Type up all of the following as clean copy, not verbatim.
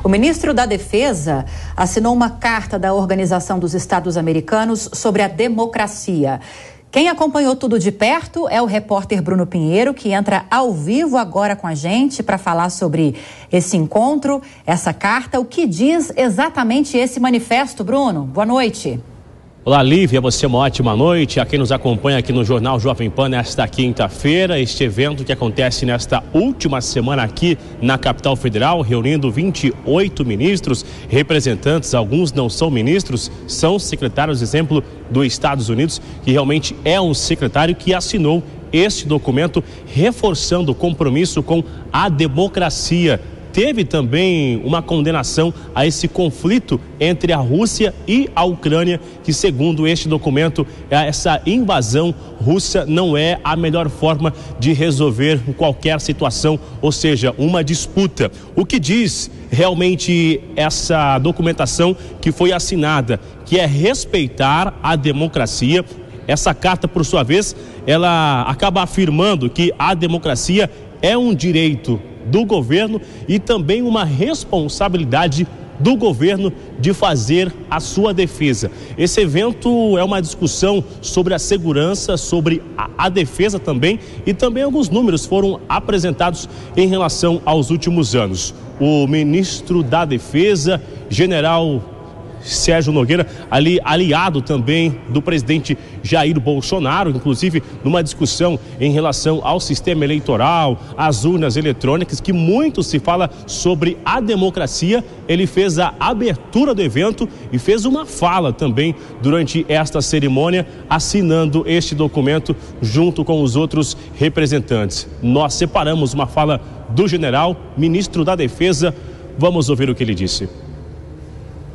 O ministro da Defesa assinou uma carta da Organização dos Estados Americanos sobre a democracia. Quem acompanhou tudo de perto é o repórter Bruno Pinheiro, que entra ao vivo agora com a gente para falar sobre esse encontro, essa carta. O que diz exatamente esse manifesto, Bruno? Boa noite. Olá, Lívia, você uma ótima noite. A quem nos acompanha aqui no Jornal Jovem Pan nesta quinta-feira, este evento que acontece nesta última semana aqui na capital federal, reunindo 28 ministros, representantes, alguns não são ministros, são secretários, exemplo, dos Estados Unidos, que realmente é um secretário que assinou este documento reforçando o compromisso com a democracia. Teve também uma condenação a esse conflito entre a Rússia e a Ucrânia, que segundo este documento, essa invasão russa não é a melhor forma de resolver qualquer situação, ou seja, uma disputa. O que diz realmente essa documentação que foi assinada, que é respeitar a democracia. Essa carta, por sua vez, ela acaba afirmando que a democracia é um direito do governo e também uma responsabilidade do governo de fazer a sua defesa. Esse evento é uma discussão sobre a segurança, sobre a defesa também, e também alguns números foram apresentados em relação aos últimos anos. O ministro da Defesa, general Sérgio Nogueira, aliado também do presidente Jair Bolsonaro, inclusive numa discussão em relação ao sistema eleitoral, às urnas eletrônicas, que muito se fala sobre a democracia. Ele fez a abertura do evento e fez uma fala também durante esta cerimônia, assinando este documento junto com os outros representantes. Nós separamos uma fala do general, ministro da Defesa. Vamos ouvir o que ele disse.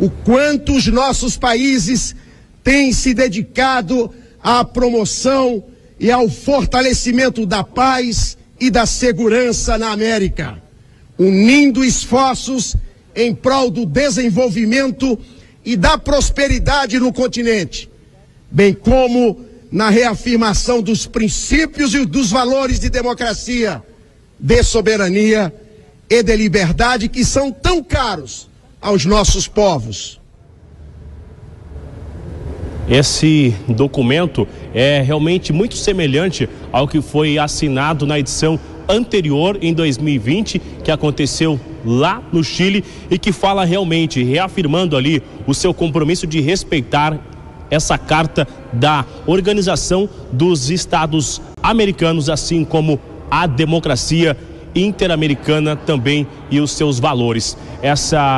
O quanto os nossos países têm se dedicado à promoção e ao fortalecimento da paz e da segurança na América, unindo esforços em prol do desenvolvimento e da prosperidade no continente, bem como na reafirmação dos princípios e dos valores de democracia, de soberania e de liberdade que são tão caros aos nossos povos. Esse documento é realmente muito semelhante ao que foi assinado na edição anterior, em 2020, que aconteceu lá no Chile e que fala realmente, reafirmando ali o seu compromisso de respeitar essa carta da Organização dos Estados Americanos, assim como a democracia interamericana também e os seus valores.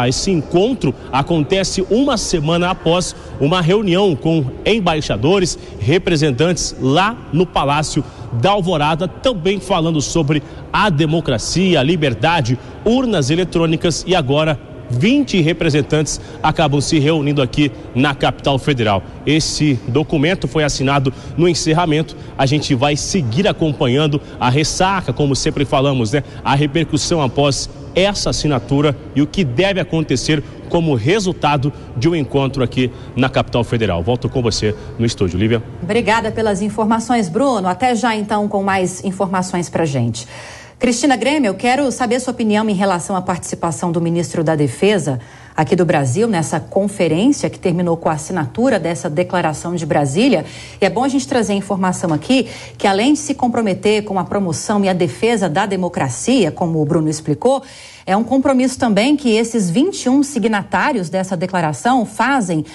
Esse encontro acontece uma semana após uma reunião com embaixadores, representantes lá no Palácio da Alvorada, também falando sobre a democracia, a liberdade, urnas eletrônicas, e agora 20 representantes acabam se reunindo aqui na capital federal. Esse documento foi assinado no encerramento. A gente vai seguir acompanhando a ressaca, como sempre falamos, né? A repercussão após essa assinatura e o que deve acontecer como resultado de um encontro aqui na capital federal. Volto com você no estúdio, Lívia. Obrigada pelas informações, Bruno. Até já então com mais informações pra gente. Cristina Grêmio, eu quero saber sua opinião em relação à participação do ministro da Defesa aqui do Brasil nessa conferência que terminou com a assinatura dessa declaração de Brasília. E é bom a gente trazer informação aqui que, além de se comprometer com a promoção e a defesa da democracia, como o Bruno explicou, é um compromisso também que esses 21 signatários dessa declaração fazem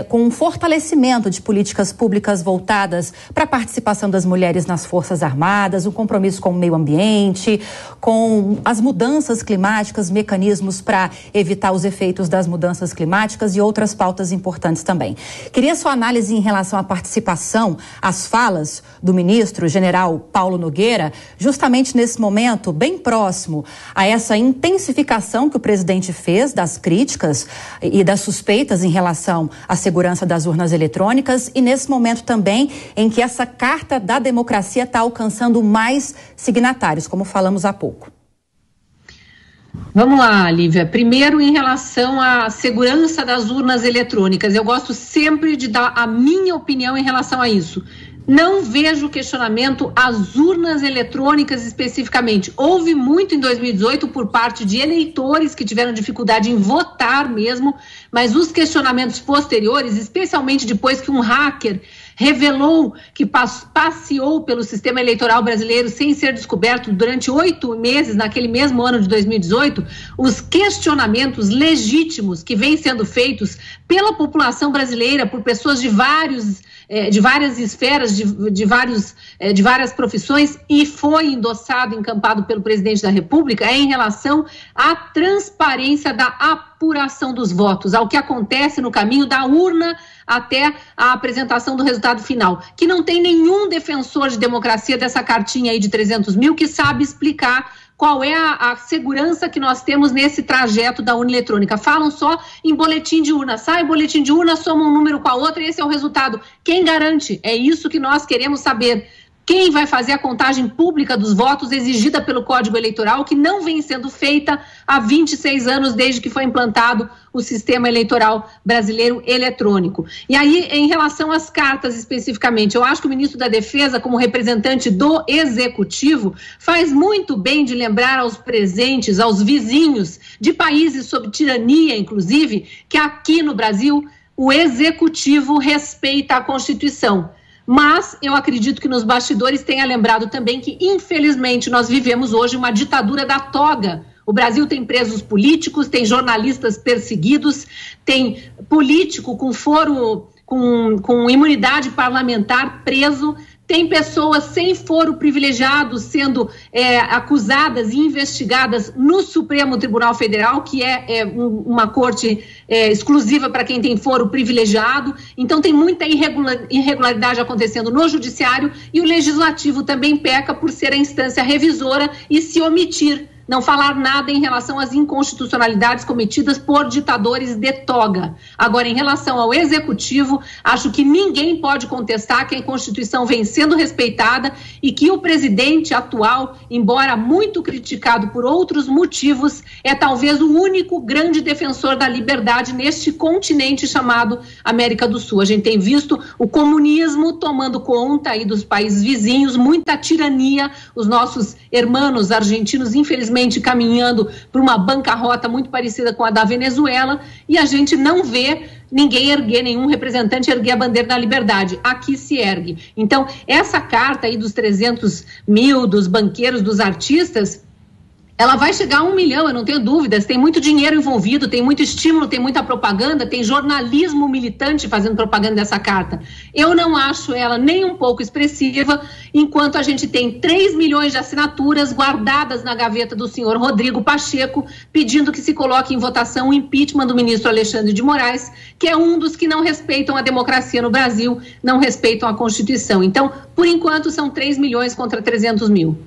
com um fortalecimento de políticas públicas voltadas para a participação das mulheres nas Forças Armadas, um compromisso com o meio ambiente, com as mudanças climáticas, mecanismos para evitar os efeitos das mudanças climáticas e outras pautas importantes também. Queria sua análise em relação à participação, às falas do ministro general Paulo Nogueira, justamente nesse momento bem próximo a essa intensificação que o presidente fez das críticas e das suspeitas em relação à segurança das urnas eletrônicas, e nesse momento também em que essa carta da democracia está alcançando mais signatários, como falamos há pouco. Vamos lá, Lívia. Primeiro, em relação à segurança das urnas eletrônicas, eu gosto sempre de dar a minha opinião em relação a isso. Não vejo questionamento às urnas eletrônicas especificamente. Houve muito em 2018 por parte de eleitores que tiveram dificuldade em votar mesmo, mas os questionamentos posteriores, especialmente depois que um hacker revelou que passeou pelo sistema eleitoral brasileiro sem ser descoberto durante 8 meses, naquele mesmo ano de 2018, os questionamentos legítimos que vêm sendo feitos pela população brasileira, por pessoas de várias esferas, de várias profissões, e foi endossado, encampado pelo presidente da República, é em relação à transparência da apuração dos votos, ao que acontece no caminho da urna até a apresentação do resultado final, que não tem nenhum defensor de democracia dessa cartinha aí de 300 mil que sabe explicar qual é a segurança que nós temos nesse trajeto da urna eletrônica. Falam só em boletim de urna. Sai boletim de urna, soma um número com a outra e esse é o resultado. Quem garante? É isso que nós queremos saber. Quem vai fazer a contagem pública dos votos exigida pelo Código Eleitoral, que não vem sendo feita há 26 anos, desde que foi implantado o sistema eleitoral brasileiro eletrônico. E aí, em relação às cartas especificamente, eu acho que o ministro da Defesa, como representante do Executivo, faz muito bem de lembrar aos presentes, aos vizinhos de países sob tirania, inclusive, que aqui no Brasil o Executivo respeita a Constituição. Mas eu acredito que nos bastidores tenha lembrado também que, infelizmente, nós vivemos hoje uma ditadura da toga. O Brasil tem presos políticos, tem jornalistas perseguidos, tem político com foro, com imunidade parlamentar preso, tem pessoas sem foro privilegiado sendo acusadas e investigadas no Supremo Tribunal Federal, que é uma corte exclusiva para quem tem foro privilegiado. Então tem muita irregularidade acontecendo no Judiciário, e o Legislativo também peca por ser a instância revisora e se omitir, não falar nada em relação às inconstitucionalidades cometidas por ditadores de toga. Agora, em relação ao Executivo, acho que ninguém pode contestar que a Constituição vem sendo respeitada e que o presidente atual, embora muito criticado por outros motivos, é talvez o único grande defensor da liberdade neste continente chamado América do Sul. A gente tem visto o comunismo tomando conta aí dos países vizinhos, muita tirania, os nossos irmãos argentinos, infelizmente, caminhando por uma bancarrota muito parecida com a da Venezuela, e a gente não vê nenhum representante erguer a bandeira da liberdade. Aqui se ergue. Então, essa carta aí dos 300 mil, dos banqueiros, dos artistas, ela vai chegar a 1 milhão, eu não tenho dúvidas. Tem muito dinheiro envolvido, tem muito estímulo, tem muita propaganda, tem jornalismo militante fazendo propaganda dessa carta. Eu não acho ela nem um pouco expressiva, enquanto a gente tem 3 milhões de assinaturas guardadas na gaveta do senhor Rodrigo Pacheco, pedindo que se coloque em votação o impeachment do ministro Alexandre de Moraes, que é um dos que não respeitam a democracia no Brasil, não respeitam a Constituição. Então, por enquanto, são 3 milhões contra 300 mil.